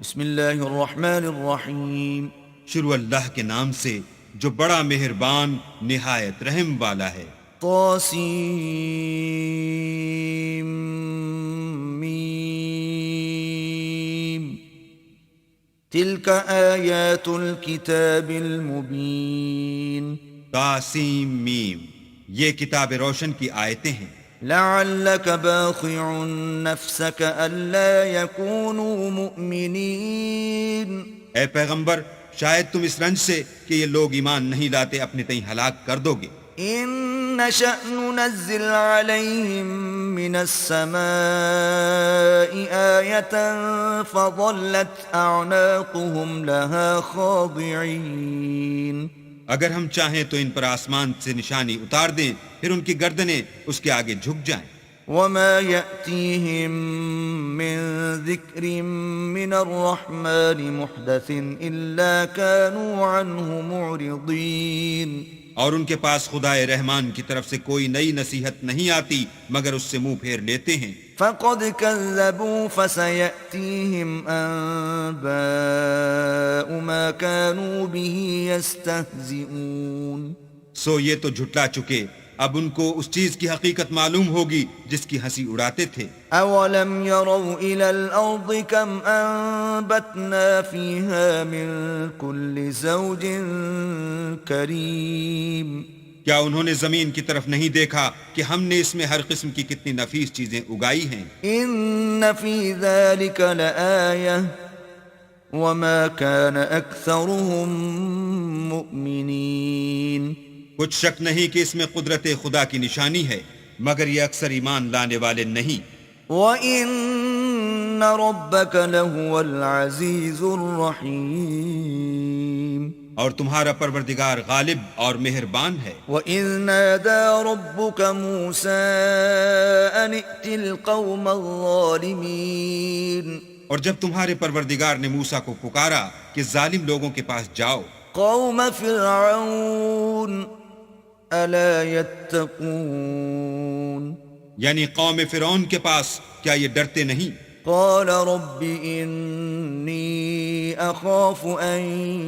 بسم اللہ الرحمن الرحیم. شروع اللہ کے نام سے جو بڑا مہربان نہایت رحم والا ہے. طاسیم میم. تلک آیات الکتاب المبین. تاسیم میم، یہ کتاب روشن کی آیتیں ہیں. لعلک باخع نفسک الا یکونوا مؤمنین. اے پیغمبر، شاید تم اس رنج سے کہ یہ لوگ ایمان نہیں لاتے اپنے تئیں ہلاک کر دو گے. ان نشأ ننزل عليهم من السماء آية فظلت أعناقهم لها خاضعين. اگر ہم چاہیں تو ان پر آسمان سے نشانی اتار دیں، پھر ان کی گردنیں اس کے آگے جھک جائیں. وما يأتيهم من ذكر من الرحمن محدث إلا كانوا عنه معرضين. اور ان کے پاس خدائے رحمان کی طرف سے کوئی نئی نصیحت نہیں آتی مگر اس سے منہ پھیر لیتے ہیں. فقد كذبوا فسيأتيهم أنباء ما كانوا به يستهزئون. سو یہ تو جھٹلا چکے، اب ان کو اس چیز کی حقیقت معلوم ہوگی جس کی ہنسی اڑاتے تھے. اولم يروا الى الارض كم انبتنا فيها من كل زوج كريم. کیا انہوں نے زمین کی طرف نہیں دیکھا کہ ہم نے اس میں ہر قسم کی کتنی نفیس چیزیں اگائی ہیں. ان في ذلك لآية وما كان اكثرهم مؤمنين. کچھ شک نہیں کہ اس میں قدرت خدا کی نشانی ہے، مگر یہ اکثر ایمان لانے والے نہیں. وَإِنَّ رَبَّكَ لَهُوَ الْعَزِيزُ الرَّحِيمُ. اور تمہارا پروردگار غالب اور مہربان ہے. وَإِذْ نَادَى رَبُّكَ مُوسَىٰ أَنِ ائْتِ الْقَوْمَ الظَّالِمِينَ. اور جب تمہارے پروردگار نے موسیٰ کو پکارا کہ ظالم لوگوں کے پاس جاؤ. قَوْمَ فِرْعَوْنَ أَلَا يَتَّقُونَ. یعنی قوم فرعون کے پاس، کیا یہ ڈرتے نہیں؟ قال رب انی اخاف ان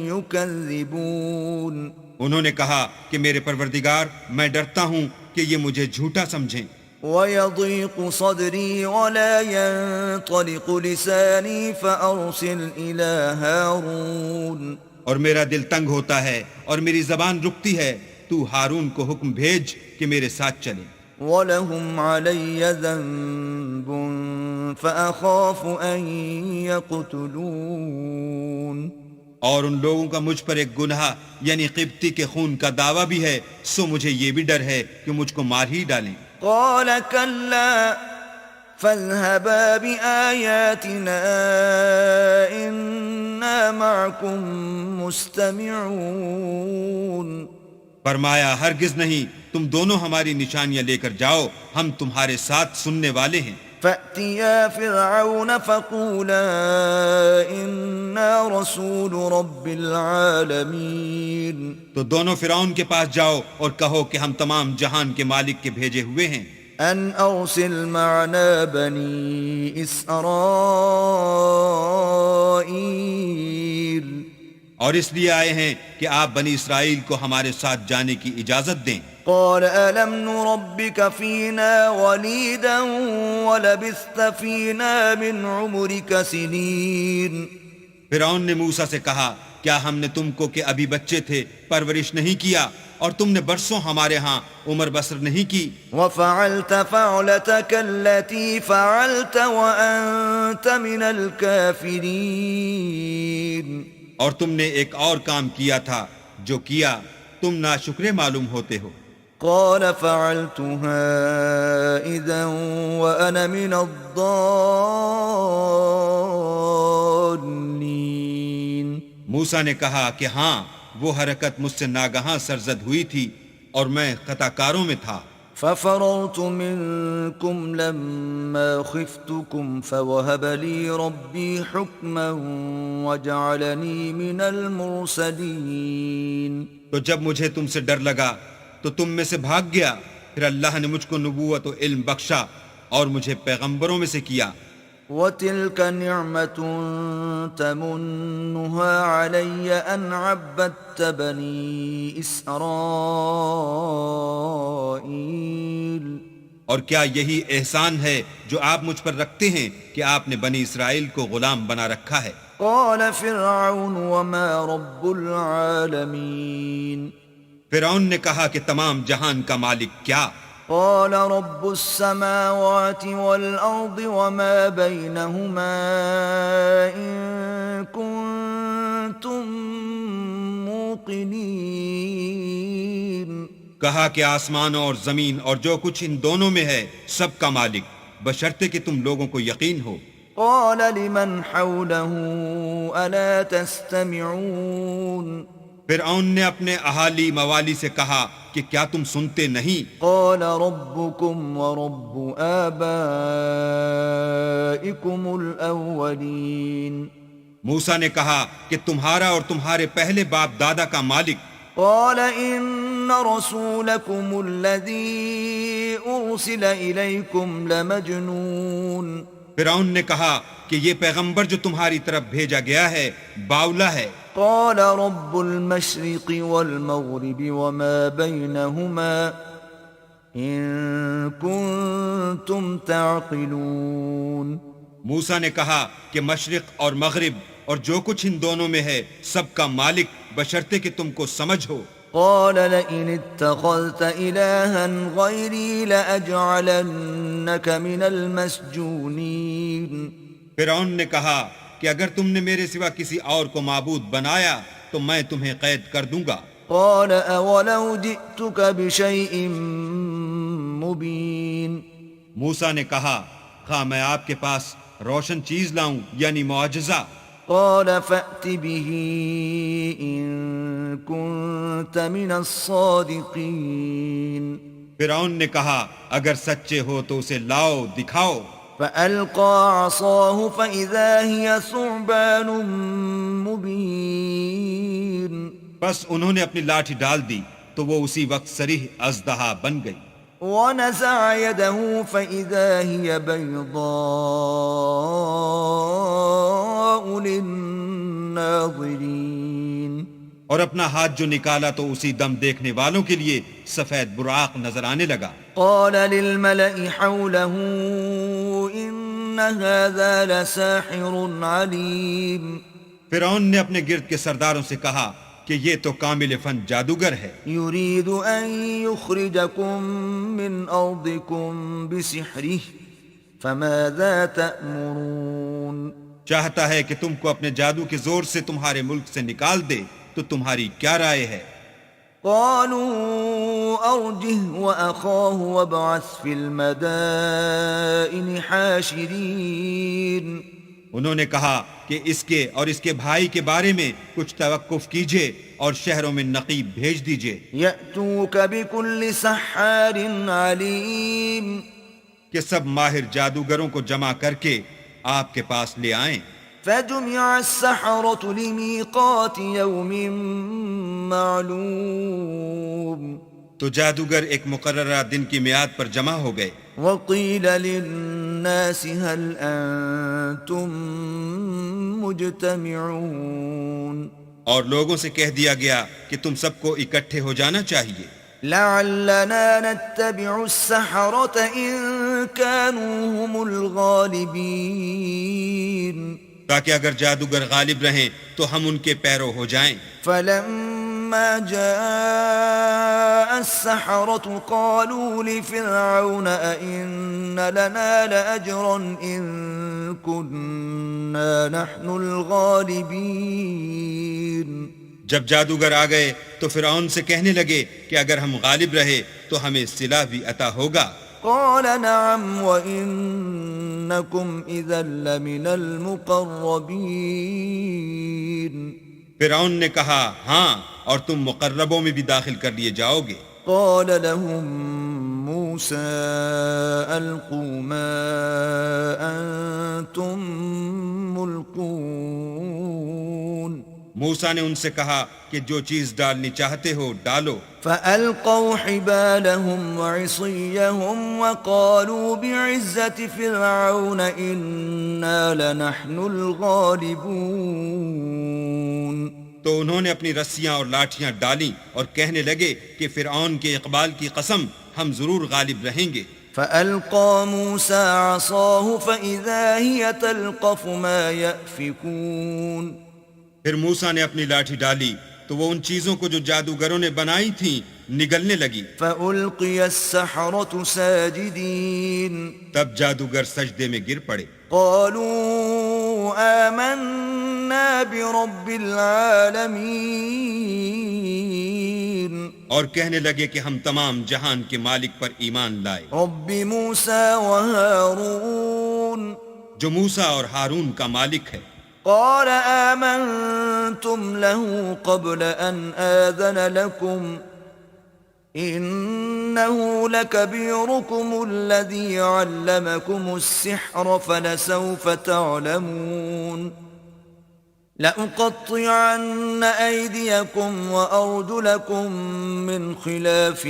یکذبون. انہوں نے کہا کہ میرے پروردگار، میں ڈرتا ہوں کہ یہ مجھے جھوٹا سمجھیں. وَيَضِيقُ صَدْرِي وَلَا يَنطَلِقُ لِسَانِي فَأَرْسِلْ إِلَى هَارُونَ. اور میرا دل تنگ ہوتا ہے اور میری زبان رکتی ہے، تو ہارون کو حکم بھیج کہ میرے ساتھ چلے. وَلَهُمْ عَلَيَّ ذَنبٌ فَأَخَافُ أَن يَقْتُلُونَ. اور ان لوگوں کا مجھ پر ایک گناہ یعنی قبطی کے خون کا دعویٰ بھی ہے، سو مجھے یہ بھی ڈر ہے کہ مجھ کو مار ہی ڈالیں. قال كلا فاذهبا بآياتنا إنا معكم مستمعون. فرمایا ہرگز نہیں، تم دونوں ہماری نشانیاں لے کر جاؤ، ہم تمہارے ساتھ سننے والے ہیں. فأتيا فرعون فقولا إنا رسول رب العالمين. تو دونوں فرعون کے پاس جاؤ اور کہو کہ ہم تمام جہان کے مالک کے بھیجے ہوئے ہیں. أن أرسل معنا بني إسرائيل. اور اس لیے آئے ہیں کہ آپ بنی اسرائیل کو ہمارے ساتھ جانے کی اجازت دیں. قال ألم نربك فينا وليدا ولبثت فينا من عمرك سنين. فرعون نے موسیٰ سے کہا، کیا ہم نے تم کو کہ ابھی بچے تھے پرورش نہیں کیا، اور تم نے برسوں ہمارے ہاں عمر بسر نہیں کی. وفعلت فعلتك التي فعلت وأنت من الكافرين. اور تم نے ایک اور کام کیا تھا جو کیا، تم ناشکرے معلوم ہوتے ہو. قال فعلتها إذا وأنا من الضالين. موسیٰ نے کہا کہ ہاں، وہ حرکت مجھ سے ناگہاں سرزد ہوئی تھی اور میں خطا کاروں میں تھا. ففررت منكم لما خفتكم فوهب لي ربي حكما وجعلني من المرسلين. تو جب مجھے تم سے ڈر لگا تو تم میں سے بھاگ گیا، پھر اللہ نے مجھ کو نبوت و علم بخشا اور مجھے پیغمبروں میں سے کیا. وَتِلْكَ نِعْمَةٌ تَمُنُّهَا عَلَيَّ أَنْ عَبَّدتَّ بَنِي إِسْرَائِيلَ اور کیا یہی احسان ہے جو آپ مجھ پر رکھتے ہیں کہ آپ نے بنی اسرائیل کو غلام بنا رکھا ہے؟ قال فرعون وما رب العالمين فرعون نے کہا کہ تمام جہان کا مالک کیا؟ قال رب السماوات والأرض وما بينهما إن كنتم موقنين کہا کہ آسمانوں اور زمین اور جو کچھ ان دونوں میں ہے سب کا مالک، بشرطے کہ تم لوگوں کو یقین ہو۔ قال لمن حوله ألا تستمعون فرعون نے اپنے اہالی موالی سے کہا کہ کیا تم سنتے نہیں؟ قال ربكم ورب آبائكم الأولين موسیٰ نے کہا کہ تمہارا اور تمہارے پہلے باپ دادا کا مالک۔ قال إن رسولكم الذي أرسل إليكم لمجنون فرعون نے کہا کہ یہ پیغمبر جو تمہاری طرف بھیجا گیا ہے باولا ہے۔ قال رب المشرق والمغرب وما بينهما إن كنتم تعقلون موسیٰ نے کہا کہ مشرق اور مغرب اور جو کچھ ان دونوں میں ہے سب کا مالک، بشرطے کہ تم کو سمجھ ہو۔ قال لئن اتخذت إلها غيري لأجعلنك من المسجونين فرعون نے کہا کہ اگر تم نے میرے سوا کسی اور کو معبود بنایا تو میں تمہیں قید کر دوں گا۔ قال أولو جئتك بشيء مبين موسیٰ نے کہا خواہ میں آپ کے پاس روشن چیز لاؤں یعنی معجزہ۔ قال فأت به إن كنت من الصادقين فرعون نے کہا اگر سچے ہو تو اسے لاؤ، دکھاؤ۔ فألقى عصاه فإذا هي ثعبان مبين بس انہوں نے اپنی لاٹھی ڈال دی تو وہ اسی وقت صریح اژدہا بن گئی۔ ونزع يده فإذا هي بيضاء للناظرين اور اپنا ہاتھ جو نکالا تو اسی دم دیکھنے والوں کے لیے سفید براق نظر آنے لگا۔ قال للملأ حوله إن هذا لساحر عليم فرعون نے اپنے گرد کے سرداروں سے کہا کہ یہ تو کامل فن جادوگر ہے، يريد أن يخرجكم من أرضكم بسحره فماذا تأمرون چاہتا ہے کہ تم کو اپنے جادو کے زور سے تمہارے ملک سے نکال دے، تو تمہاری کیا رائے ہے؟ قالوا أرجه وأخاه وابعث في المدائن حاشرين انہوں نے کہا کہ اس کے اور اس کے بھائی کے بارے میں کچھ توقف کیجئے اور شہروں میں نقیب بھیج دیجئے يأتوك بكل سحار عليم کہ سب ماہر جادوگروں کو جمع کر کے آپ کے پاس لے آئیں۔ فجمع السحرة لميقات يوم معلوم تو جادوگر ایک مقررہ دن کی میعاد پر جمع ہو گئے۔ وقيل للناس هل أنتم مجتمعون اور لوگوں سے کہہ دیا گیا کہ تم سب کو اکٹھے ہو جانا چاہیے، لعلنا نتبع السحرة إن كانوا هم الغالبين تاکہ اگر جادوگر غالب رہیں تو ہم ان کے پیرو ہو جائیں۔ فلما جاء السحرة قالوا لفرعون أئن لنا لأجرا إن كنا نحن الغالبين جب جادوگر آ گئے تو فرعون سے کہنے لگے کہ اگر ہم غالب رہے تو ہمیں صلہ بھی عطا ہوگا۔ قال نعم وإنكم إذا لمن المقربين فرعون نے کہا ہاں، اور تم مقربوں میں بھی داخل کر لیے جاؤ گے۔ قال لهم موسى ألقوا ما أنتم ملقون موسیٰ نے ان سے کہا کہ جو چیز ڈالنی چاہتے ہو ڈالو. فألقوا حبالهم وعصيهم وقالوا بعزة فرعون إنا لنحن الغالبون. تو انہوں نے اپنی رسیاں اور لاٹھیاں ڈالیں اور کہنے لگے کہ فرعون کے اقبال کی قسم ہم ضرور غالب رہیں گے. فألقى موسى عصاه فإذا هي تلقف ما يأفكون. پھر موسیٰ نے اپنی لاٹھی ڈالی تو وہ ان چیزوں کو جو جادوگروں نے بنائی تھیں نگلنے لگی. فألقي السحرة ساجدين. تب جادوگر سجدے میں گر پڑے. قالوا آمنا برب العالمين. اور کہنے لگے کہ ہم تمام جہان کے مالک پر ایمان لائے. رب موسى وهارون. جو موسیٰ اور ہارون کا مالک ہے. قال آمنتم له قبل أن آذن لكم إنه لكبيركم الذي علمكم السحر فلسوف تعلمون لأقطعن أيديكم وأرجلكم من خلاف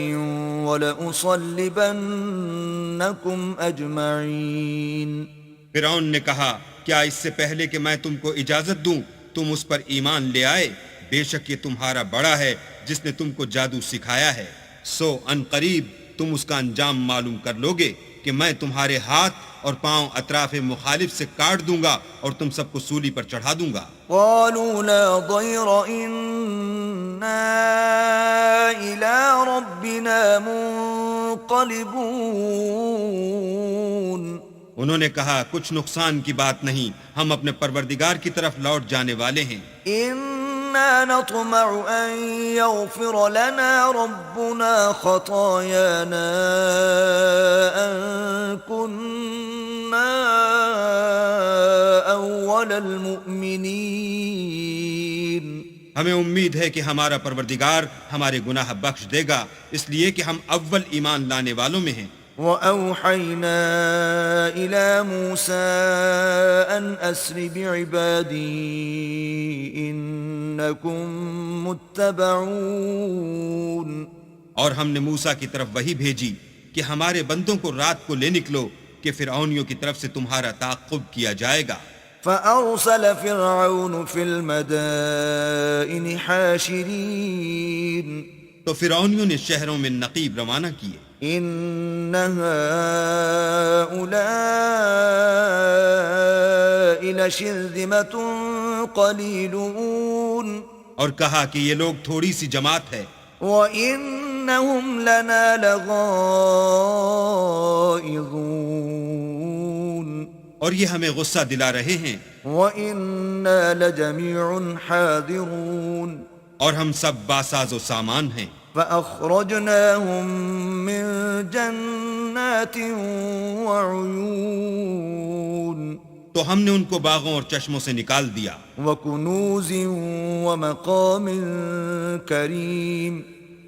ولأصلبنكم أجمعين. فرعون نے کہا کیا اس سے پہلے کہ میں تم کو اجازت دوں تم اس پر ایمان لے آئے؟ بے شک یہ تمہارا بڑا ہے جس نے تم کو جادو سکھایا ہے. سو ان قریب تم اس کا انجام معلوم کر لوگے کہ میں تمہارے ہاتھ اور پاؤں اطراف مخالف سے کاٹ دوں گا اور تم سب کو سولی پر چڑھا دوں گا. قالوا لا ضير إنا إلى ربنا منقلبون. انہوں نے کہا کچھ نقصان کی بات نہیں، ہم اپنے پروردگار کی طرف لوٹ جانے والے ہیں. إنا نطمع أن يغفر لنا ربنا خطايانا أن كنا أول المؤمنين. ہمیں امید ہے کہ ہمارا پروردگار ہمارے گناہ بخش دے گا اس لیے کہ ہم اول ایمان لانے والوں میں ہیں. وَأَوْحَيْنَا إِلَى مُوسَىٰ أَنْ أَسْرِ بِعِبَادِي إِنَّكُمْ مُتَّبَعُونَ. اور ہم نے موسیٰ کی طرف وحی بھیجی کہ ہمارے بندوں کو رات کو لے نکلو کہ فرعونیوں کی طرف سے تمہارا تعاقب کیا جائے گا. فَأَرْسَلَ فِرْعَوْنُ فِي الْمَدَائِنِ حَاشِرِينَ. تو فرعونیوں نے شہروں میں نقیب روانہ کیے. إِنَّ هَٰؤُلَاءِ لَشِرْذِمَةٌ قَلِيلُونَ. اور کہا کہ یہ لوگ تھوڑی سی جماعت ہے وَإِنَّهُمْ لَنَا لَغَائِظُونَ. اور یہ ہمیں غصہ دلا رہے ہیں. وَإِنَّا لَجَمِيعٌ حَاذِرُونَ. اور ہم سب باساز و سامان ہیں. فَأَخْرَجْنَاهُمْ مِنْ جَنَّاتٍ وَعُيُونٍ. تو ہم نے ان کو باغوں اور چشموں سے نکال دیا. وَكُنُوزٍ وَمَقَامٍ كَرِيمٍ.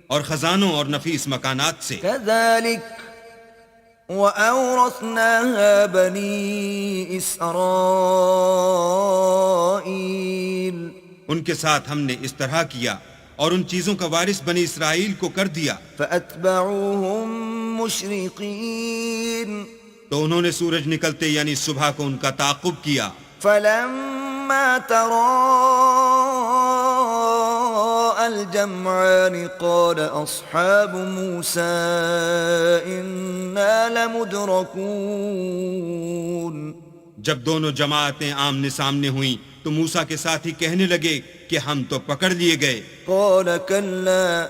اور خزانوں اور نفیس مکانات سے. كَذَلِكَ وَأَوْرَثْنَاهَا بَنِي إِسْرَائِيلَ. ان کے ساتھ ہم نے اس طرح کیا اور ان چیزوں کا وارث بنی اسرائیل کو کر دیا. فَأَتْبَعُوهُمْ مُشْرِقِينَ. تو انہوں نے سورج نکلتے یعنی صبح کو ان کا تعاقب کیا. فَلَمَّا تَرَاءَى الْجَمْعَانِ قَالَ أَصْحَابُ مُوسَىٰ إِنَّا لَمُدْرَكُونَ. جب دونوں جماعتیں آمنے سامنے ہوئیں تو موسیٰ کے ساتھ ہی کہنے لگے کہ ہم تو پکڑ لیے گئے. قَالَ كَلَّا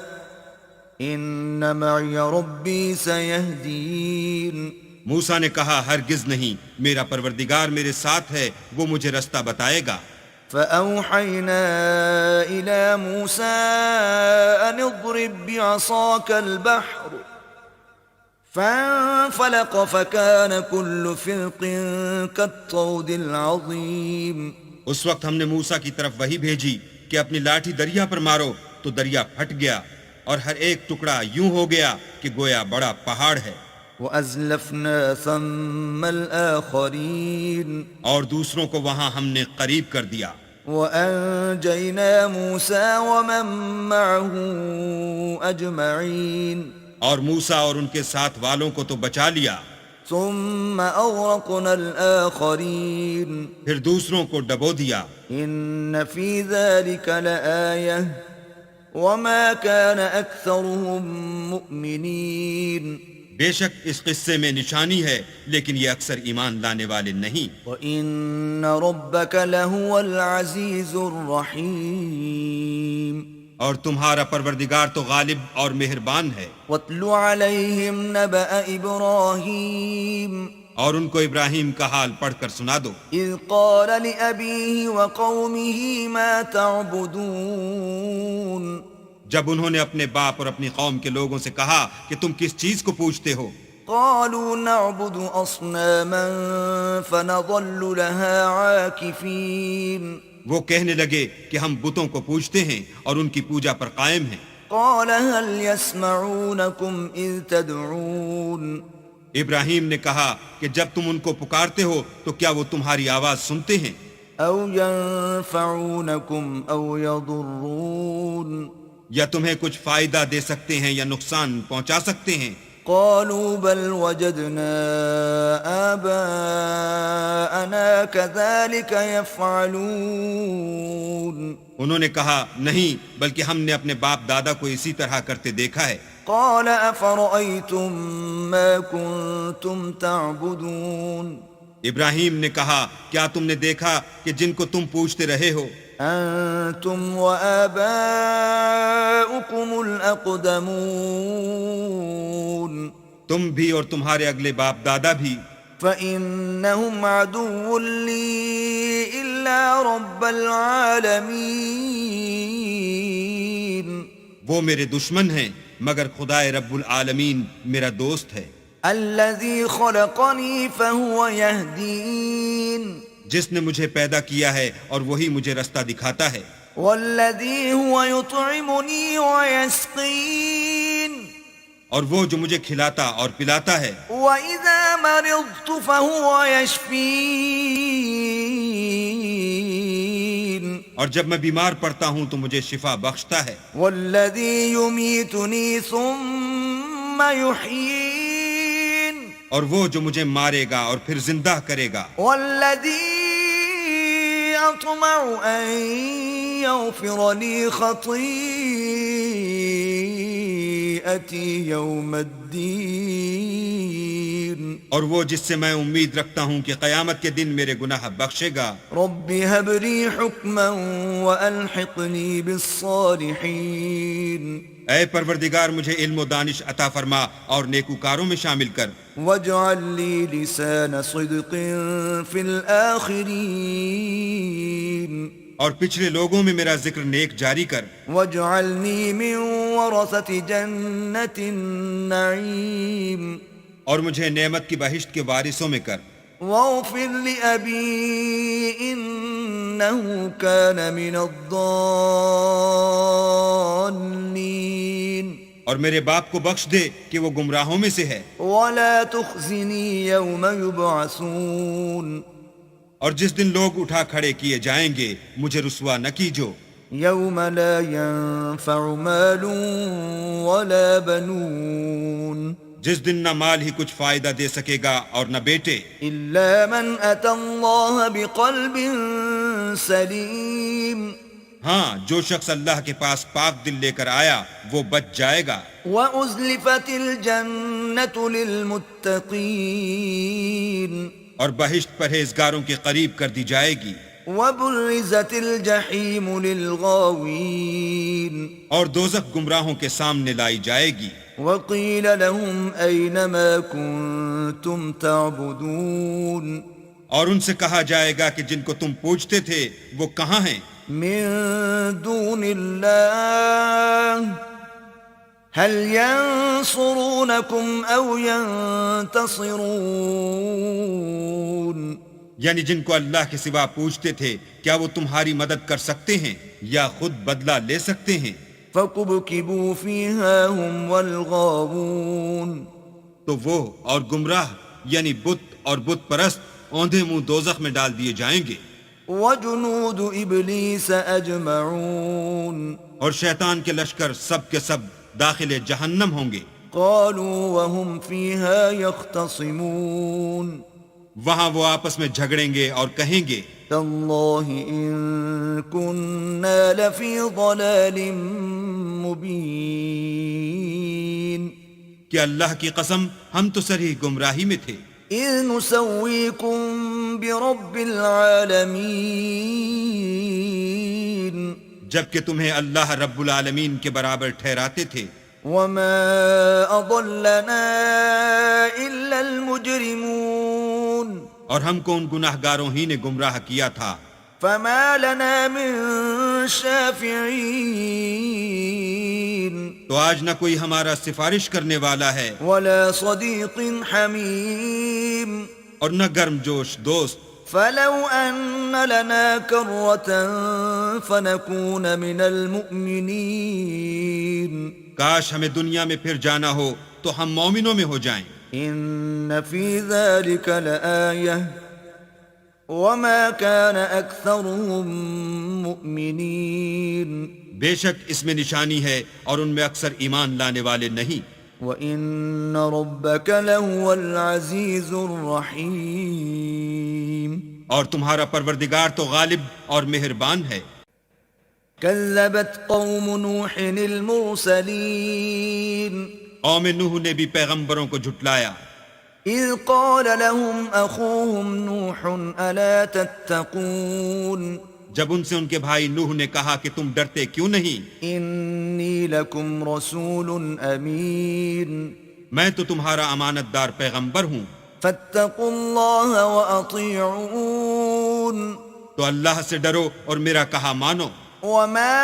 إِنَّ مَعِيَ رَبِّي سَيَهْدِينِ. موسیٰ نے کہا ہرگز نہیں، میرا پروردگار میرے ساتھ ہے، وہ مجھے رستہ بتائے گا. فَأَوْحَيْنَا إِلَى مُوسَىٰ أَنِ اضْرِب بِّعَصَاكَ الْبَحْرَ فَانفَلَقَ فَكَانَ كُلُّ فِرْقٍ كَالطَّوْدِ الْعَظِيمِ. اس وقت ہم نے موسیٰ کی طرف وحی بھیجی کہ اپنی لاٹھی دریا پر مارو تو دریا پھٹ گیا اور ہر ایک ٹکڑا یوں ہو گیا کہ گویا بڑا پہاڑ ہے. وَأَزْلَفْنَا ثَمَّ الْآخَرِينَ. اور دوسروں کو وہاں ہم نے قریب کر دیا. وأنجينا موسى ومن معه أجمعين اور موسیٰ اور ان کے ساتھ والوں کو تو بچا لیا، ثم أغرقنا الآخرين پھر دوسروں کو ڈبو دیا۔ إن في ذلك لآية وما كان أكثرهم مؤمنين بے شک اس قصے میں نشانی ہے، لیکن یہ اکثر ایمان لانے والے نہیں۔ وَإِنَّ رَبَّكَ لَهُوَ الْعَزِيزُ الرَّحِيمُ اور تمہارا پروردگار تو غالب اور مہربان ہے۔ وَاتْلُ عَلَيْهِمْ نَبَأَ إِبْرَاهِيمَ اور ان کو ابراہیم کا حال پڑھ کر سنا دو، إِذْ قَالَ لِأَبِيهِ وَقَوْمِهِ مَا تَعْبُدُونَ جب انہوں نے اپنے باپ اور اپنی قوم کے لوگوں سے کہا کہ تم کس چیز کو پوجتے ہو؟ قَالُوا نَعْبُدُ أَصْنَامًا فَنَظَلُّ لَهَا عَاكِفِينَ وہ کہنے لگے کہ ہم بتوں کو پوجتے ہیں اور ان کی پوجا پر قائم ہیں۔ قَالَ هَلْ يَسْمَعُونَكُمْ إِذْ تَدْعُونَ ابراہیم نے کہا کہ جب تم ان کو پکارتے ہو تو کیا وہ تمہاری آواز سنتے ہیں؟ أَوْ يَنفَعُونَكُمْ أَوْ يَضُرُّونَ یا تمہیں کچھ فائدہ دے سکتے ہیں یا نقصان پہنچا سکتے ہیں؟ قالوا بل وجدنا آباءنا كذلك يفعلون انہوں نے کہا نہیں، بلکہ ہم نے اپنے باپ دادا کو اسی طرح کرتے دیکھا ہے۔ قال أفرأيتم ما كنتم تعبدون ابراہیم نے کہا کیا تم نے دیکھا کہ جن کو تم پوجتے رہے ہو؟ أنتم وآباؤكم الأقدمون تم بھی اور تمہارے اگلے باپ دادا بھی۔ فإنهم عدو لي إلا رب العالمين وہ میرے دشمن ہیں مگر خدائے رب العالمین میرا دوست ہے۔ الذي خلقني فهو يهدين جس نے مجھے پیدا کیا ہے اور وہی مجھے رستہ دکھاتا ہے۔ والذي هو يطعمني ويسقين اور وہ جو مجھے کھلاتا اور پلاتا ہے۔ وإذا مرضت فهو يشفين اور جب میں بیمار پڑتا ہوں تو مجھے شفا بخشتا ہے۔ والذي يميتني ثم يحيين اور وہ جو مجھے مارے گا اور پھر زندہ کرے گا۔ والذي أطمع أن يغفر لي خطيئتي يوم الدين اور وہ جس سے میں امید رکھتا ہوں کہ قیامت کے دن میرے گناہ بخشے گا۔ رب هب لي حكما وألحقني بالصالحين اے پروردگار مجھے علم و دانش عطا فرما اور نیکوکاروں میں شامل کر۔ واجعل لي لسان صدق في الآخرين اور پچھلے لوگوں میں میرا ذکر نیک جاری کر۔ واجعلني من ورثة جنة النعيم اور مجھے نعمت کی بہشت کے وارثوں میں کر۔ واغفر لأبي إنه كان من الضالين اور میرے باپ کو بخش دے کہ وہ گمراہوں میں سے ہے۔ ولا تخزني يوم يبعثون اور جس دن لوگ اٹھا کھڑے کیے جائیں گے مجھے رسوا نہ کیجو۔ يوم لا ينفع مال ولا بنون جس دن نہ مال ہی کچھ فائدہ دے سکے گا اور نہ بیٹے، إلا من أتى الله بقلب سليم ہاں جو شخص اللہ کے پاس پاک دل لے کر آیا وہ بچ جائے گا۔ وأزلفت الجنة للمتقين اور بہشت پرہیزگاروں کے قریب کر دی جائے گی۔ وبرزت الجحيم للغاوين اور دوزخ گمراہوں کے سامنے لائی جائے گی۔ وقيل لهم أين ما كنتم تعبدون اور ان سے کہا جائے گا کہ جن کو تم پوجتے تھے وہ کہاں ہیں؟ من دون الله هل ينصرونكم أو ينتصرون یعنی جن کو اللہ کے سوا پوجتے تھے کیا وہ تمہاری مدد کر سکتے ہیں یا خود بدلہ لے سکتے ہیں؟ فكبكبوا فيها هم والغاوون تو وہ اور گمراہ یعنی بت اور بت پرست اوندھے منہ دوزخ میں ڈال دیے جائیں گے۔ وجنود إبليس أجمعون اور شیطان کے لشکر سب کے سب داخل جہنم ہوں گے۔ قالوا وهم فيها يختصمون وہاں وہ آپس میں جھگڑیں گے اور کہیں گے تالله إن كنا لفي ضلال مبين کہ اللہ کی قسم ہم تو صریح گمراہی میں تھے، إذ نسويكم برب العالمين جبکہ تمہیں اللہ رب العالمین کے برابر ٹھہراتے تھے، وما أضلنا إلا المجرمون اور ہم کو ان گناہ گاروں ہی نے گمراہ کیا تھا، فما لنا من شافعين تو آج نہ کوئی ہمارا سفارش کرنے والا ہے ولا صديق حميم اور نہ گرم جوش دوست، فلو أن لنا كرة فنكون من المؤمنين کاش ہمیں دنیا میں پھر جانا ہو تو ہم مومنوں میں ہو جائیں۔ إن في ذلك لآية وما كان أكثرهم مؤمنين بے شک اس میں نشانی ہے اور ان میں اکثر ایمان لانے والے نہیں، وَإِنَّ رَبَّكَ لَهُوَ الْعَزِيزُ الرَّحِيمُ اور تمہارا پروردگار تو غالب اور مہربان ہے۔ كذبت قوم نوح المرسلين قوم نوح نے بھی پیغمبروں کو جھٹلایا، إذ قال لهم أخوهم نوح ألا تتقون جب ان سے ان کے بھائی نوح نے کہا کہ تم ڈرتے کیوں نہیں، إني لكم رسول أمين میں تو تمہارا امانت دار پیغمبر ہوں، فاتقوا الله وأطيعون تو اللہ سے ڈرو اور میرا کہا مانو۔ وما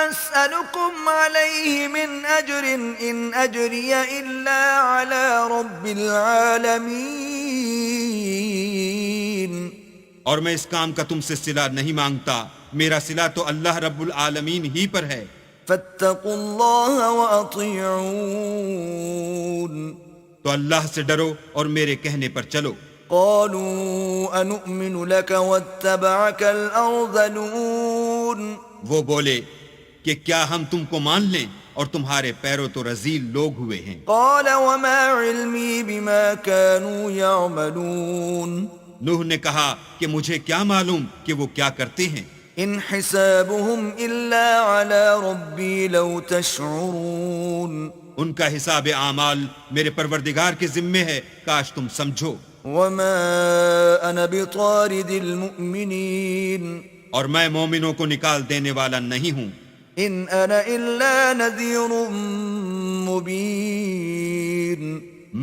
أسألكم عليه من أجر إن أجري إلا على رب العالمين اور میں اس کام کا تم سے صلہ نہیں مانگتا، میرا صلہ تو اللہ رب العالمین ہی پر ہے، فاتقوا الله وأطيعون تو اللہ سے ڈرو اور میرے کہنے پر چلو۔ قالوا أنؤمن لك واتبعك الأرذلون وہ بولے کہ کیا ہم تم کو مان لیں اور تمہارے پیروں تو رذیل لوگ ہوئے ہیں۔ قال وما علمي بما كانوا يعملون نوح نے کہا کہ مجھے کیا معلوم کہ وہ کیا کرتے ہیں، إن حسابهم إلا على ربي لو تشعرون ان کا حساب اعمال میرے پروردگار کے ذمے ہے، کاش تم سمجھو۔ وما أنا بطارد المؤمنين اور میں مومنوں کو نکال دینے والا نہیں ہوں، إن أنا إلا نذير مبين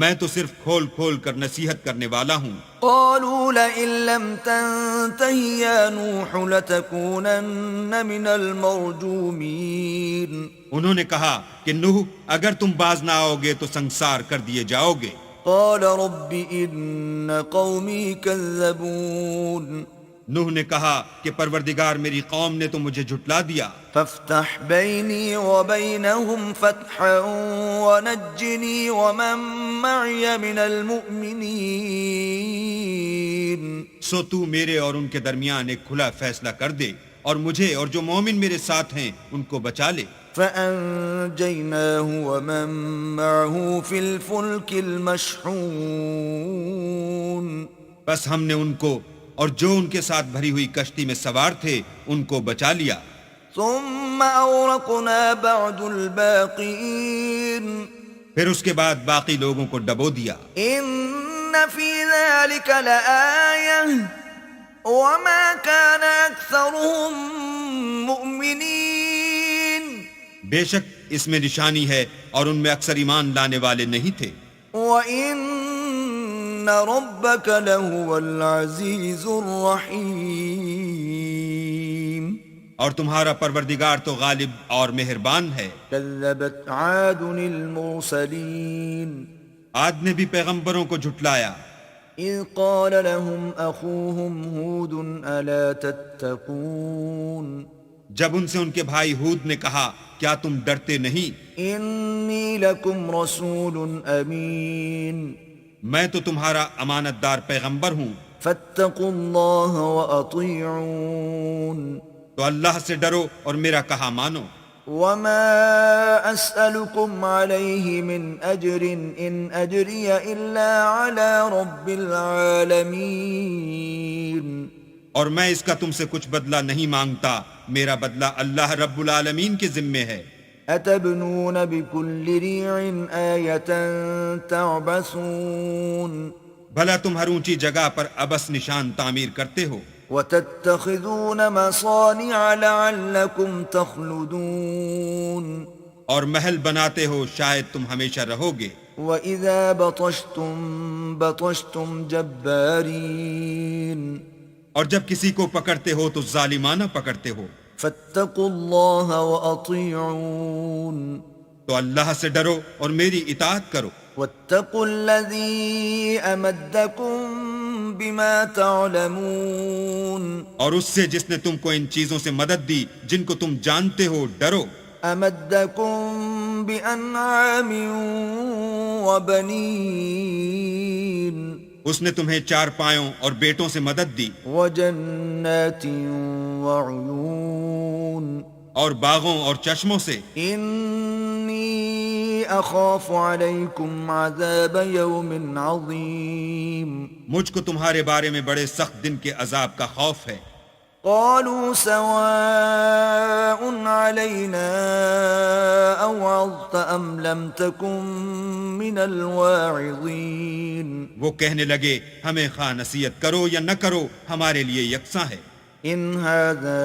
میں تو صرف کھول کھول کر نصیحت کرنے والا ہوں۔ قالوا لئن لم تنته يا نوح لتكونن من المرجومين انہوں نے کہا کہ نوح اگر تم باز نہ آؤ گے تو سنسار کر دیے جاؤ گے۔ قال رب إن قومي كذبون نوح نے کہا کہ پروردگار میری قوم نے تو مجھے جھٹلا دیا، فافتح بيني وبينهم فتحا ونجني ومن معي من المؤمنين سو تو میرے اور ان کے درمیان ایک کھلا فیصلہ کر دے اور مجھے اور جو مومن میرے ساتھ ہیں ان کو بچا لے۔ فأنجيناه ومن معه في الفلك المشحون بس ہم نے ان کو اور جو ان کے ساتھ بھری ہوئی کشتی میں سوار تھے ان کو بچا لیا۔ ثم أورقنا بعد الباقين پھر اس کے بعد باقی لوگوں کو ڈبو دیا۔ إن في ذلك لآية وما كان أكثرهم مؤمنين بے شک اس میں نشانی ہے اور ان میں اکثر ایمان لانے والے نہیں تھے، وَإِنَّ رَبَّكَ لَهُوَ الْعَزِيزُ الرَّحِيمُ اور تمہارا پروردگار تو غالب اور مہربان ہے۔ كذبت عاد المرسلين عاد نے بھی پیغمبروں کو جھٹلایا، إذ قال لهم أخوهم هود ألا تتقون جب ان سے ان کے بھائی ہود نے کہا کیا تم ڈرتے نہیں، إني لكم رسول أمين میں تو تمہارا امانت دار پیغمبر ہوں، فاتقوا الله وأطيعون تو اللہ سے ڈرو اور میرا کہا مانو. وما أسألكم عليه من أجر إن أجري إلا على رب العالمين اور میں اس کا تم سے کچھ بدلہ نہیں مانگتا، میرا بدلہ اللہ رب العالمین کے ذمے ہے. أتبنون بكل ريع آية تعبثون بھلا تم ہر اونچی جگہ پر ابس نشان تعمیر کرتے ہو، وتتخذون مصانع لعلكم تخلدون اور محل بناتے ہو شاید تم ہمیشہ رہو گے. وإذا بطشتم بطشتم جبارين اور جب کسی کو پکڑتے ہو تو ظالمانہ پکڑتے ہو. فاتقوا الله وأطيعون تو اللہ سے ڈرو اور میری اطاعت کرو. واتقوا الذي أمدكم بما تعلمون اور اس سے جس نے تم کو ان چیزوں سے مدد دی جن کو تم جانتے ہو ڈرو. أمدكم بأنعام وبنين اس نے تمہیں چار پایوں اور بیٹوں سے مدد دی، وجنات وعيون اور باغوں اور چشموں سے. إني أخاف عليكم عذاب يوم عظيم مجھ کو تمہارے بارے میں بڑے سخت دن کے عذاب کا خوف ہے. قالوا سواء علينا أوعظت أم لم تكن من الواعظين وہ کہنے لگے ہمیں خواہ نصیحت کرو یا نہ کرو ہمارے لیے یکساں ہے. إن هذا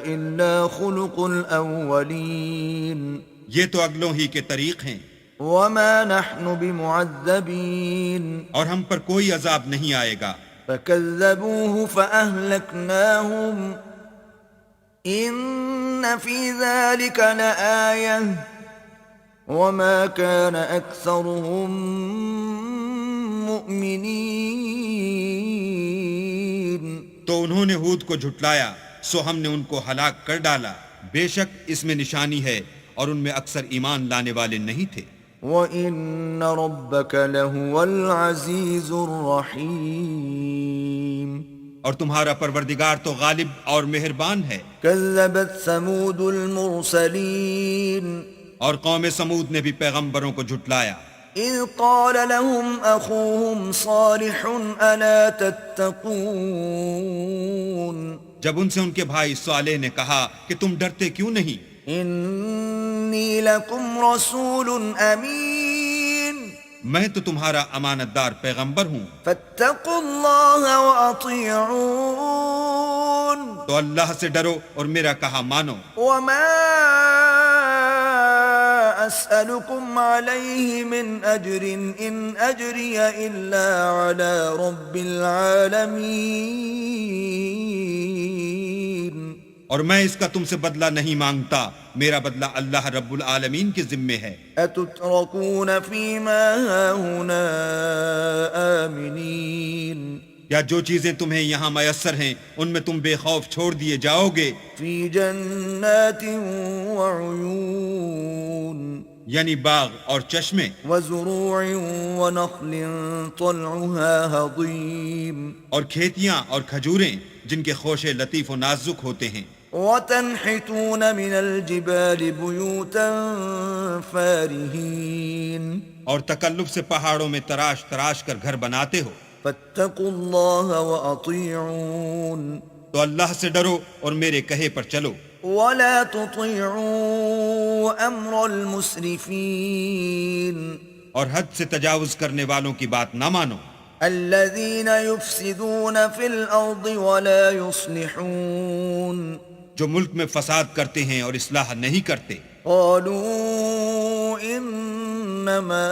إلا خلق الأولين یہ تو اگلوں ہی کے طریق ہیں، وما نحن بمعذبين اور ہم پر کوئی عذاب نہیں آئے گا. فكذبوه فأهلكناهم إن في ذلك لآية وما كان أكثرهم مؤمنين تو انہوں نے ہود کو جھٹلایا سو ہم نے ان کو ہلاک کر ڈالا. بے شک اس میں نشانی ہے اور ان میں اکثر ایمان لانے والے نہیں تھے. وَإِنَّ رَبَّكَ لَهُوَ الْعَزِيزُ الرَّحِيمُ اور تمہارا پروردگار تو غالب اور مہربان ہے. كذبت ثمود المرسلين اور قوم سمود نے بھی پیغمبروں کو جھٹلایا. إذ قال لهم أخوهم صالح ألا تتقون جب ان سے ان کے بھائی صالح نے کہا کہ تم ڈرتے کیوں نہیں؟ إني لكم رسول أمين میں تو تمہارا امانت دار پیغمبر ہوں، فاتقوا الله وأطيعون تو اللہ سے ڈرو اور میرا کہا مانو. وما أسألكم عليه من أجر إن أجري إلا على رب العالمين اور میں اس کا تم سے بدلہ نہیں مانگتا، میرا بدلہ اللہ رب العالمین کے ذمے ہے. أتتركون فيما هاهنا آمنين یا جو چیزیں تمہیں یہاں میسر ہیں ان میں تم بے خوف چھوڑ دیے جاؤ گے، في جنات وعيون یعنی باغ اور چشمے، وزروع ونخل طلعها هضيم اور کھیتیاں اور کھجوریں جن کے خوشے لطیف و نازک ہوتے ہیں. وتنحتون من الجبال بيوتا فارهين اور تکلف سے پہاڑوں میں تراش تراش کر گھر بناتے ہو. فاتقوا الله وأطيعون تو اللہ سے ڈرو اور میرے کہے پر چلو. ولا تطيعوا أمر المسرفين اور حد سے تجاوز کرنے والوں کی بات نہ مانو، الذين يفسدون في الأرض ولا يصلحون جو ملک میں فساد کرتے ہیں اور اصلاح نہیں کرتے. قالوا إنما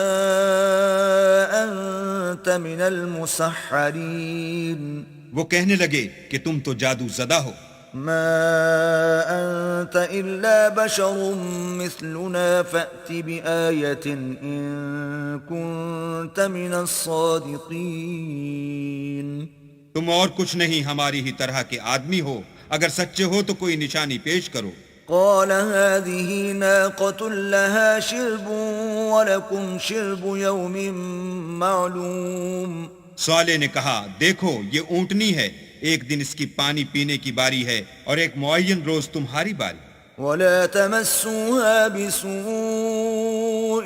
أنت من المسحرين وہ کہنے لگے کہ تم تو جادو زدہ ہو، ما أنت إلا بشر مثلنا فأت بآية إن كنت من الصادقين تم اور کچھ نہیں ہماری ہی طرح کے آدمی ہو، اگر سچے ہو تو کوئی نشانی پیش کرو. قال هذه ناقة لها شرب ولكم شرب يوم معلوم صالح نے کہا دیکھو یہ اونٹنی ہے، ایک دن اس کی پانی پینے کی باری ہے اور ایک معین روز تمہاری باری۔ ولا تمسوها بسوء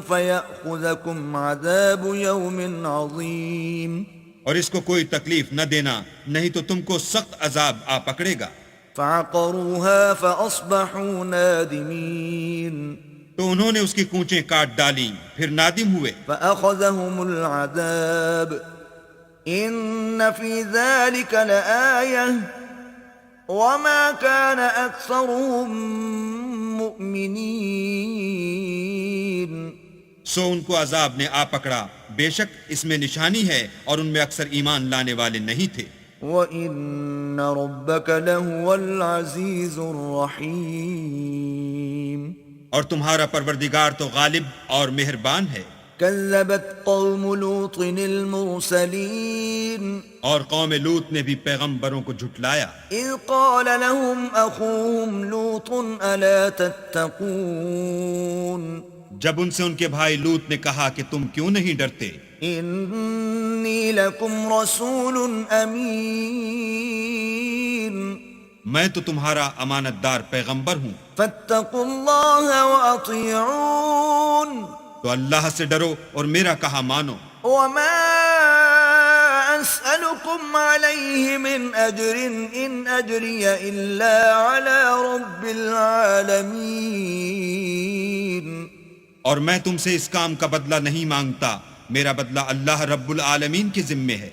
فيأخذكم عذاب يوم عظيم اور اس کو کوئی تکلیف نہ دینا، نہیں تو تم کو سخت عذاب آ پکڑے گا۔ فعقروها فأصبحوا نادمين تو انہوں نے اس کی کونچیں کاٹ ڈالی، پھر نادم ہوئے۔ فأخذهم العذاب إن في ذلك لآية وما كان أكثرهم مؤمنين سو ان کو عذاب نے آ پکڑا، بے شک اس میں نشانی ہے اور ان میں اکثر ایمان لانے والے نہیں تھے۔ وَإِنَّ رَبَّكَ لَهُوَ الْعَزِيزُ الرَّحِيمُ اور تمہارا پروردگار تو غالب اور مہربان ہے۔ كذبت قوم لوط المرسلين اور قوم لوط نے بھی پیغمبروں کو جھٹلایا۔ إذ قال لهم أخوهم لوط ألا تتقون جب ان سے ان کے بھائی لوط نے کہا کہ تم کیوں نہیں ڈرتے، إني لكم رسول أمين میں تو تمہارا امانت دار پیغمبر ہوں، فاتقوا الله وأطيعون تو اللہ سے ڈرو اور میرا کہا مانو۔ وما أسألكم عليه من أجر إن أجري إلا على رب العالمين اور میں تم سے اس کام کا بدلہ نہیں مانگتا، میرا بدلہ اللہ رب العالمین کے ذمے ہے۔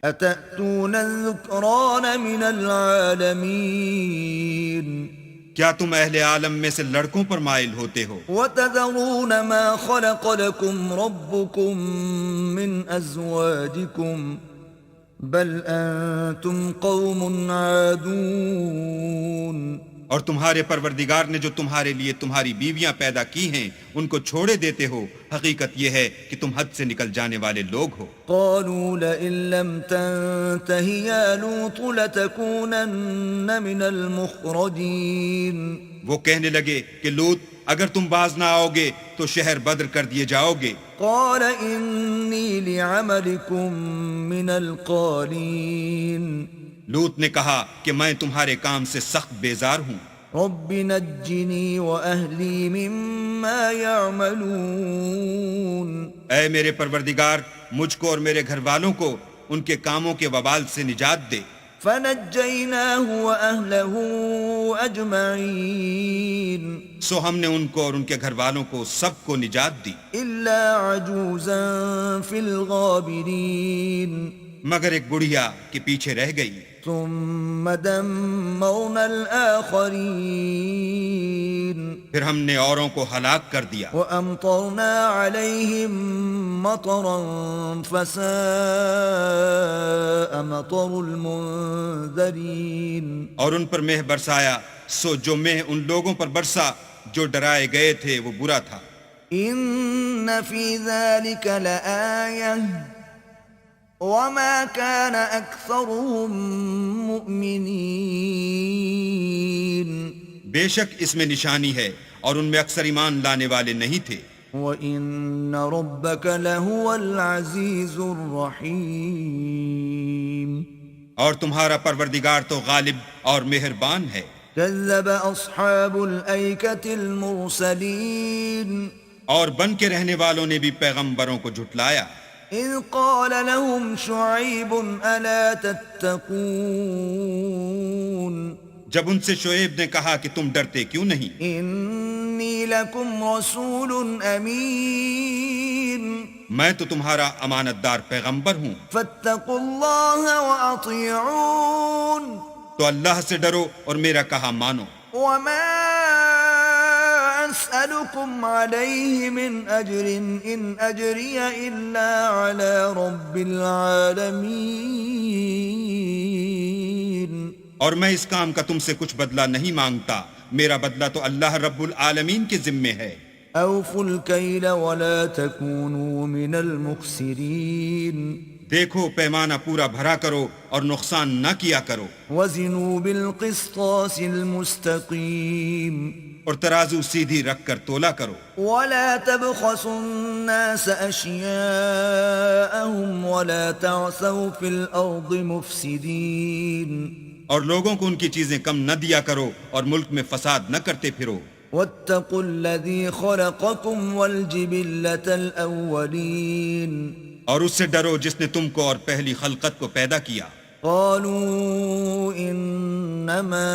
أتأتون الذكران من العالمين کیا تم اہل عالم میں سے لڑکوں پر مائل ہوتے ہو؟ وتذرون ما خلق لكم ربكم من أزواجكم بل أنتم قوم عادون اور تمہارے پروردگار نے جو تمہارے لیے تمہاری بیویاں پیدا کی ہیں ان کو چھوڑے دیتے ہو، حقیقت یہ ہے کہ تم حد سے نکل جانے والے لوگ ہو۔ قالوا لئن لم تنته يا لوط لتكونن من المخرجين وہ کہنے لگے کہ لوط اگر تم باز نہ آؤ گے تو شہر بدر کر دیے جاؤ گے۔ قال إني لعملكم من القالين لوط نے کہا کہ میں تمہارے کام سے سخت بیزار ہوں۔ رب نجني وأهلي مما يعملون اے میرے پروردگار مجھ کو اور میرے گھر والوں کو ان کے کاموں کے وبال سے نجات دے۔ فنجيناه وأهله أجمعين سو ہم نے ان کو اور ان کے گھر والوں کو سب کو نجات دی، إلا عجوزا في الغابرين مگر ایک بڑھیا کے پیچھے رہ گئی۔ ثم دمرنا الآخرين پھر ہم نے اوروں کو ہلاک کر دیا، وأمطرنا عليهم مطرا فساء مطر المنذرين اور ان پر مہ برسایا، سو جو مہ ان لوگوں پر برسا جو ڈرائے گئے تھے وہ برا تھا۔ إن في ذلك لآية وما كان أكثرهم مؤمنين بے شک اس میں نشانی ہے اور ان میں اکثر ایمان لانے والے نہیں تھے۔ وَإِنَّ رَبَّكَ لَهُوَ الْعَزِيزُ الرَّحِيمُ اور تمہارا پروردگار تو غالب اور مہربان ہے۔ كذب أصحاب الأيكة المرسلين اور بن کے رہنے والوں نے بھی پیغمبروں کو جھٹلایا۔ إذ قال لهم شعيب ألا تتقون جب ان سے شعیب نے کہا کہ تم ڈرتے کیوں نہیں، إني لكم رسول أمين میں تو تمہارا امانت دار پیغمبر ہوں، فاتقوا الله وأطيعون تو اللہ سے ڈرو اور میرا کہا مانو۔ وما أسألكم عليه من أجر إن أجري إلا على رب العالمين اور میں اس کام کا تم سے کچھ بدلہ نہیں مانگتا، میرا بدلہ تو اللہ رب العالمین کے ذمے ہے۔ أوفوا الكيل ولا تكونوا من المخسرين دیکھو پیمانہ پورا بھرا کرو اور نقصان نہ کیا کرو، وزنوا بالقسطاس المستقيم اور ترازو سیدھی رکھ کر تولا کرو، ولا تبخسوا الناس أشياءهم ولا تعثوا في الأرض مفسدين اور لوگوں کو ان کی چیزیں کم نہ دیا کرو اور ملک میں فساد نہ کرتے پھرو. واتقوا الذي خلقكم والجبلة الأولين اور اس سے ڈرو جس نے تم کو اور پہلی خلقت کو پیدا کیا. قالوا انما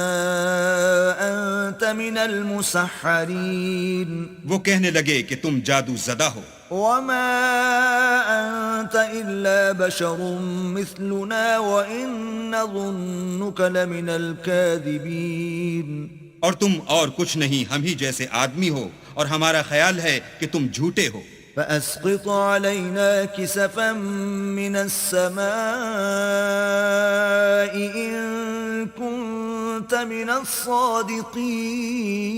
انت من المسحرين وہ کہنے لگے کہ تم جادو زدہ ہو. وما انت الا بشر مثلنا وان نظنك لمن الكاذبين اور تم اور کچھ نہیں، ہم ہی جیسے آدمی ہو اور ہمارا خیال ہے کہ تم جھوٹے ہو. فأسقط علينا كسفا من السماء إن كنت من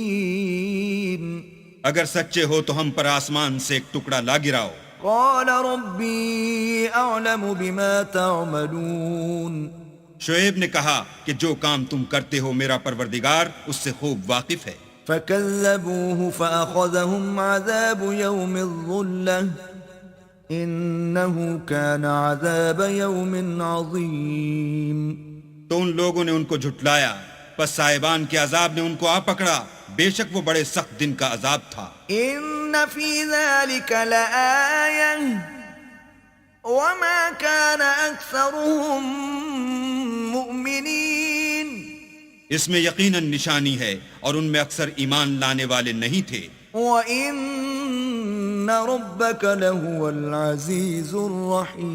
الصادقين اگر سچے ہو تو ہم پر آسمان سے ایک ٹکڑا لا گراؤ. قال ربي أعلم بما تعملون شعیب نے کہا کہ جو کام تم کرتے ہو میرا پروردگار اس سے خوب واقف ہے. فكذبوه فأخذهم عذاب يوم الظلة إنه كان عذاب يوم عظيم. تو ان لوگوں نے ان کو جھٹلایا، پس صاحبان کے عذاب نے ان کو آ پکڑا، بے شک وہ بڑے سخت دن کا عذاب تھا. إن في ذلك لآية وما كان أكثرهم مؤمنين. اس میں یقیناً نشانی ہے اور ان میں اکثر ایمان لانے والے نہیں تھے. وَإِنَّ رَبَّكَ لَهُوَ الْعَزِيزُ الرَّحِيمُ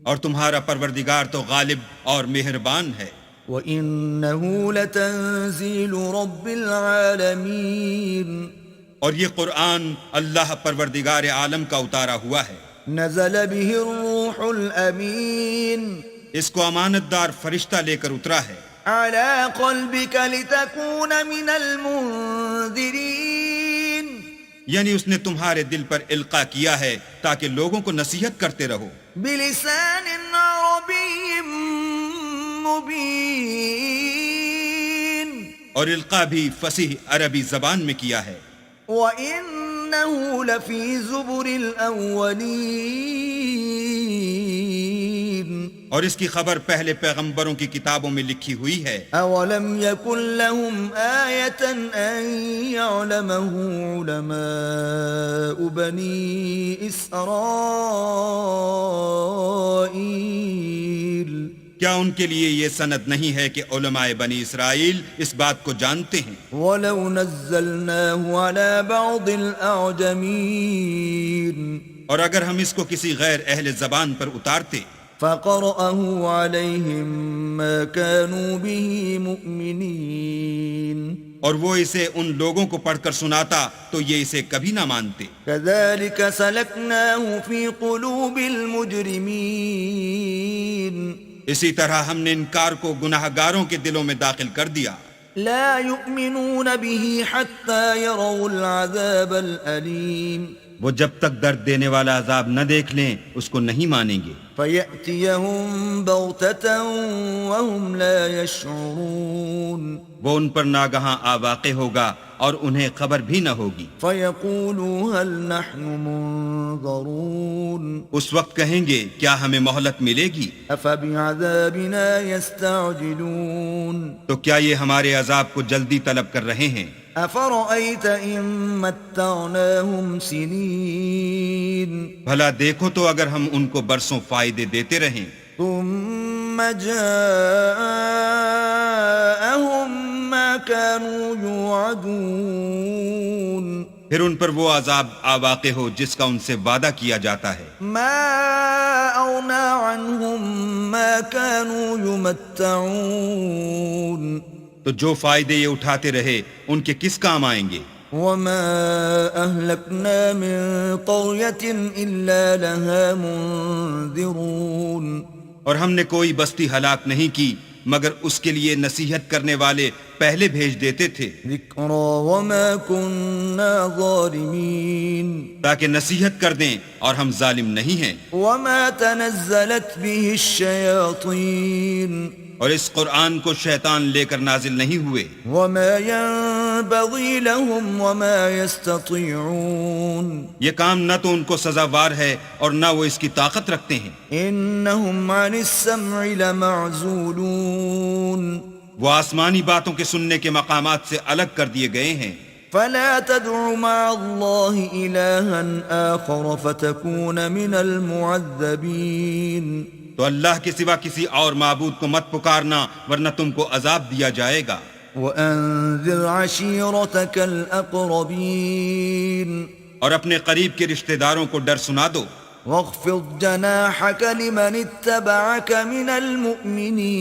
اور تمہارا پروردگار تو غالب اور مہربان ہے. وَإِنَّهُ لَتَنزِيلُ رَبِّ الْعَالَمِينَ اور یہ قرآن اللہ پروردگار عالم کا اتارا ہوا ہے. نزل به الروح الأمين اس کو امانت دار فرشتہ لے کر اترا ہے. على قلبك لتكون من المنذرين یعنی اس نے تمہارے دل پر القاء کیا ہے تاکہ لوگوں کو نصیحت کرتے رہو. بلسان عربي مبين اور القاء بھی فصیح عربی زبان میں کیا ہے. وَإِنَّهُ لَفِي زُبُرِ الْأَوَّلِينَ اور اس کی خبر پہلے پیغمبروں کی کتابوں میں لکھی ہوئی ہے. أَوَلَمْ يَكُنْ لَهُمْ آيَةً أَنْ يَعْلَمَهُ عُلَمَاءُ بَنِي إِسْرَائِيلَ کیا ان کے لیے یہ سند نہیں ہے کہ علماء بنی اسرائیل اس بات کو جانتے ہیں؟ وَلَوْ نَزَّلْنَاهُ عَلَى بَعْضِ الْأَعْجَمِينَ اور اگر ہم اس کو کسی غیر اہل زبان پر اتارتے فَقَرَأَهُ عَلَيْهِمْ مَا كَانُوا بِهِ مُؤْمِنِينَ اور وہ اسے ان لوگوں کو پڑھ کر سناتا تو یہ اسے کبھی نہ مانتے. كَذَلِكَ سَلَكْنَاهُ فِي قُلُوبِ الْمُجْرِمِينَ اسی طرح ہم نے انکار کو گناہ گاروں کے دلوں میں داخل کر دیا. لا يؤمنون به حتى يروا العذاب الأليم وہ جب تک درد دینے والا عذاب نہ دیکھ لیں اس کو نہیں مانیں گے. فَيَأْتِيَهُمْ بَغْتَةً وَهُمْ لَا يَشْعُرُونَ وہ ان پر ناگہاں آ واقع ہوگا اور انہیں خبر بھی نہ ہوگی. فَيَقُولُوا هَلْ نَحْنُ مُنظَرُونَ اس وقت کہیں گے کیا ہمیں مہلت ملے گی؟ أَفَبِعَذَابِنَا يَسْتَعْجِلُونَ تو کیا یہ ہمارے عذاب کو جلدی طلب کر رہے ہیں؟ أَفَرَأَيْتَ إِن مَّتَّعْنَاهُمْ سِنِينَ بھلا دیکھو تو اگر ہم ان کو برسوں فائدے دیتے رہیں ثم جاءهم ما كانوا يوعدون پھر ان پر وہ عذاب آ واقع ہو جس کا ان سے وعدہ کیا جاتا ہے. ما أغنى عنهم ما كانوا يمتعون تو جو فائدے یہ اٹھاتے رہے ان کے کس کام آئیں گے؟ وما أهلكنا من قرية إلا لها منذرون اور ہم نے کوئی بستی ہلاک نہیں کی مگر اس کے لیے نصیحت کرنے والے پہلے بھیج دیتے تھے. ذكرى وما كنا ظالمين تاکہ نصیحت کر دیں اور ہم ظالم نہیں ہیں. وما تنزلت به الشياطين اور اس قرآن کو شیطان لے کر نازل نہیں ہوئے. وما ينبغي ينبغي لهم وما يستطيعون یہ کام نہ تو ان کو سزاوار ہے اور نہ وہ اس کی طاقت رکھتے ہیں. إنهم عن السمع لمعزولون وہ آسمانی باتوں کے سننے کے مقامات سے الگ کر دیے گئے ہیں. فلا تدع مع الله إلها آخر فتكون من المعذبين تو اللہ کے سوا کسی اور معبود کو مت پکارنا ورنہ تم کو عذاب دیا جائے گا. وأنذر عشيرتك الأقربين اور اپنے قریب کے رشتہ داروں کو ڈر سنا دو. واخفض جناحك لمن اتبعك من المؤمنين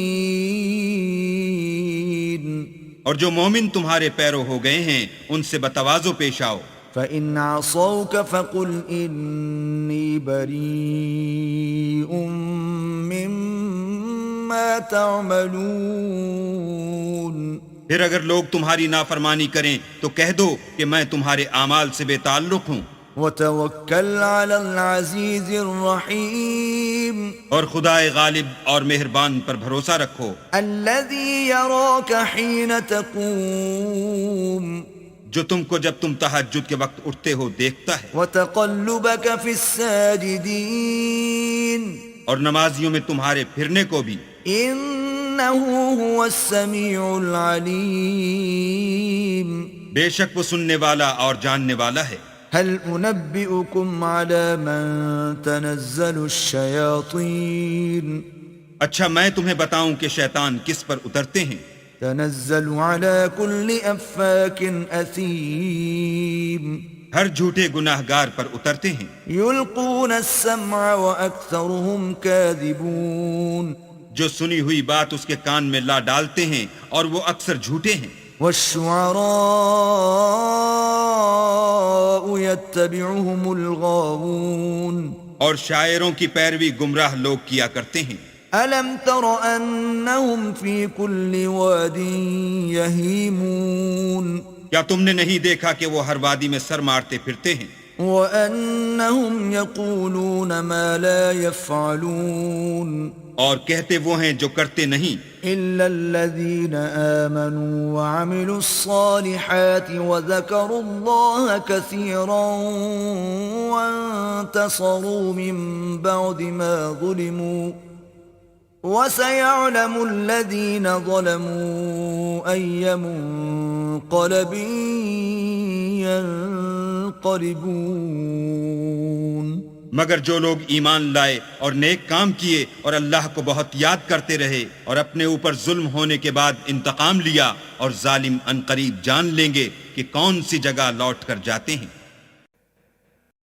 اور جو مومن تمہارے پیرو ہو گئے ہیں ان سے بتواضع پیش آؤ. فإن عصوك فقل إني بريء مما تعملون پھر اگر لوگ تمہاری نافرمانی کریں تو کہہ دو کہ میں تمہارے اعمال سے بے تعلق ہوں. وتوكل على العزيز الرحيم اور خدائے غالب اور مہربان پر بھروسہ رکھو الذي يراك حين تقوم جو تم کو جب تم تہجد کے وقت اٹھتے ہو دیکھتا ہے، وتقلبك في الساجدين اور نمازیوں میں تمہارے پھرنے کو بھی. إنه هو السميع العليم بے شک وہ سننے والا اور جاننے والا ہے. هل أنبئكم على من تنزل الشياطين اچھا میں تمہیں بتاؤں کہ شیطان کس پر اترتے ہیں؟ تنزل على كل أفاك أثيم ہر جھوٹے گناہگار پر اترتے ہیں. يلقون السمع وأكثرهم كاذبون جو سنی ہوئی بات اس کے کان میں لا ڈالتے ہیں اور وہ اکثر جھوٹے ہیں. والشعراء يتبعهم الغاوون اور شاعروں کی پیروی گمراہ لوگ کیا کرتے ہیں. ألم تر أنهم في كل واد يهيمون کیا تم نے نہیں دیکھا کہ وہ ہر وادی میں سر مارتے پھرتے ہیں وأنهم يقولون ما لا يفعلون اور کہتے وہ ہیں جو کرتے نہیں. إلا الذين آمنوا وعملوا الصالحات وذكروا الله كثيرا وانتصروا من بعد ما ظلموا وسيعلم الذين ظلموا أي منقلب ينقلبون مگر جو لوگ ایمان لائے اور نیک کام کیے اور اللہ کو بہت یاد کرتے رہے اور اپنے اوپر ظلم ہونے کے بعد انتقام لیا، اور ظالم عنقریب جان لیں گے کہ کون سی جگہ لوٹ کر جاتے ہیں.